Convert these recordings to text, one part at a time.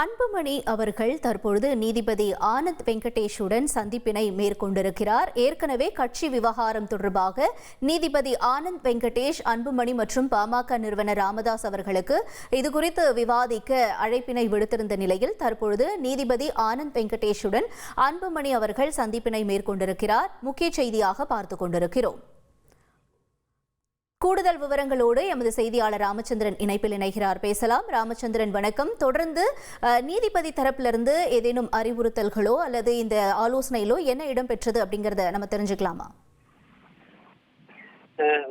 அன்புமணி அவர்கள் தற்பொழுது நீதிபதி ஆனந்த் வெங்கடேஷுடன் சந்திப்பினை மேற்கொண்டிருக்கிறார். ஏற்கனவே கட்சி விவகாரம் தொடர்பாக நீதிபதி ஆனந்த் வெங்கடேஷ் அன்புமணி மற்றும் பாமக நிறுவனர் ராமதாஸ் அவர்களுக்கு இதுகுறித்து விவாதிக்க அழைப்பினை விடுத்திருந்த நிலையில் தற்பொழுது நீதிபதி ஆனந்த் வெங்கடேஷுடன் அன்புமணி அவர்கள் சந்திப்பினை மேற்கொண்டிருக்கிறார். முக்கிய செய்தியாக பார்த்துக் கொண்டிருக்கிறோம். கூடுதல் விவரங்களோடு எமது செய்தியாளர் ராமச்சந்திரன் இணைப்பில் இணைகிறார். பேசலாம். ராமச்சந்திரன், வணக்கம். தொடர்ந்து நீதிபதி தரப்பிலிருந்து ஏதேனும் அறிவுறுத்தல்களோ அல்லது இந்த ஆலோசனையிலோ என்ன இடம்பெற்றது அப்படிங்கறத நம்ம தெரிஞ்சுக்கலாமா?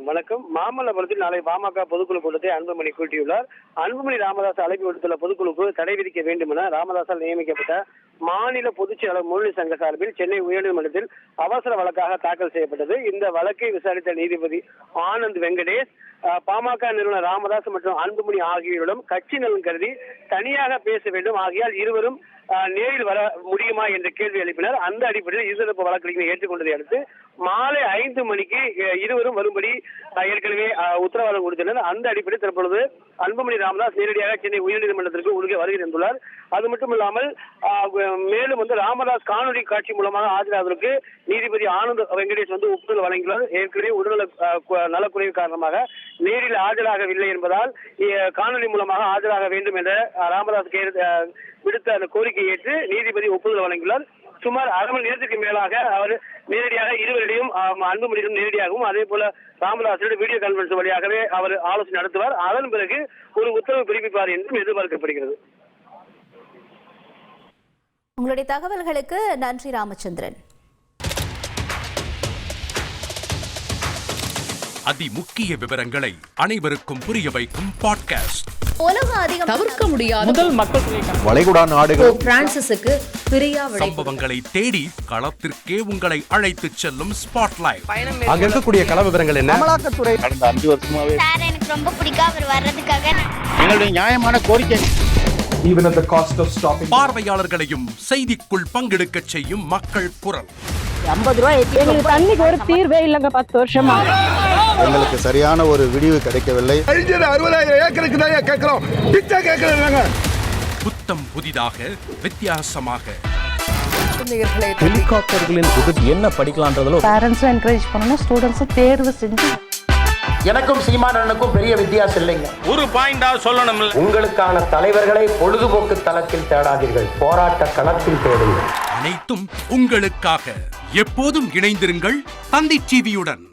வணக்கம். மாமல்லபுரத்தில் நாளை பாமக பொதுக்குழு கூட்டத்தை அன்புமணி கூட்டியுள்ளார். அன்புமணி ராமதாஸ் அழைப்பு விடுத்துள்ள பொதுக்குழுக்கு தடை விதிக்க வேண்டும் என ராமதாசால் நியமிக்கப்பட்ட மாநில பொதுச்செயலாளர் முரளி சங்க சார்பில் சென்னை உயர்நீதிமன்றத்தில் அவசர வழக்காக தாக்கல் செய்யப்பட்டது. இந்த வழக்கை விசாரித்த நீதிபதி ஆனந்த் வெங்கடேஷ் பாமக நிறுவனர் ராமதாஸ் மற்றும் அன்புமணி ஆகியோரிடம் கட்சி நலன் கருதி தனியாக பேச வேண்டும், ஆகியால் இருவரும் நேரில் வர முடியுமா என்ற கேள்வி எழுப்பினர். அந்த அடிப்படையில் இருதரப்பு வழக்கறிஞரை ஏற்றுக்கொண்டதை அடுத்து மாலை 5 மணிக்கு இருவரும் வரும்படி ஏற்கனவே உத்தரவாதம் கொடுத்தனர். அந்த அடிப்படையில் தற்பொழுது அன்புமணி ராமதாஸ் நேரடியாக சென்னை உயர்நீதிமன்றத்திற்கு வருகை தந்துள்ளார். அது மட்டுமில்லாமல் மேலும் ராமதாஸ் காணொலி காட்சி மூலமாக ஆஜராவதற்கு நீதிபதி ஆனந்த் வெங்கடேஷ் ஒப்புதல் வழங்கியுள்ளார். ஏற்கனவே உடல்நல நலக்குறைவு காரணமாக நேரில் ஆஜராகவில்லை என்பதால் காணொலி மூலமாக ஆஜராக வேண்டும் என்ற ராமதாஸ் விடுத்த அந்த கோரிக்கையை ஏற்று நீதிபதி ஒப்புதல் வழங்கியுள்ளார். சுமார் அரை மணி நேரத்துக்கு மேலாக அவர் நேரடியாக இருவரிடையும் அன்புமணியிடம் நேரடியாகவும் அதே போல ராமதாஸிடம் வீடியோ கான்பரன்ஸ் வழியாகவே அவர் ஆலோசனை நடத்துவார். அதன் பிறகு ஒரு உத்தரவு பிறப்பிப்பார் என்றும் எதிர்பார்க்கப்படுகிறது. உங்களுடைய தகவல்களுக்கு நன்றி ராமச்சந்திரன். அதிமுக்கிய விவரங்களை அனைவருக்கும் புரிய வைக்கும் பாட்காஸ்ட். தவிர்க்க முடியாத முதல் மக்கள் வளைகுடா நாடுகள் பிரான்சிஸுக்கு பிரியா சம்பவங்களை தேடி களத்திற்கே உங்களை அழைத்து செல்லும் ஸ்பாட்லைட். அங்க இருக்கக்கூடிய கள விவரங்கள் என்ன? அமலாக்கத்துறை கடந்த 5 வருஷமாவே சார் எனக்கு ரொம்ப பிடிக்கும் அவர் வர்றதுக்காக. எங்களுடைய நியாயமான கோரிக்கை even at the cost of stopping பார்வையாளர்களையும் செய்திக்குள் பங்கெடுக்க செய்யும் மக்கள் குரல். 50 ரூபாய் எங்களுக்கு தண்ணிக்கு ஒரு தீர்வே இல்லங்க. 10 வருஷமா எங்களுக்கு சரியான ஒரு விடிவு கிடைக்கவில்லை. 60,000 ஏக்கருக்கு தான் கேட்கிறோம், பிச்சை கேட்கறாங்க. புத்தம் புதிதாக வித்தியாசமாக ஹெலிகாப்டர்களின் உதவி என்ன படிக்கலான்றதுல பேரண்ட்ஸும் என்கரேஜ் பண்ணணும், ஸ்டூடெண்ட்ஸும் தேர்வு செஞ்சு. எனக்கும் சீமானனுக்கும் பெரிய வித்தியாசம் இல்லைங்க. ஒரு பாயிண்டா சொல்லணும், உங்களுக்கான தலைவர்களை பொழுதுபோக்கு தளத்தில் தேடாதீர்கள், போராட்ட களத்தில் தேடுங்கள். அனைத்தும் உங்களுக்காக. எப்போதும் இணைந்திருங்கள் தந்தி டிவியுடன்.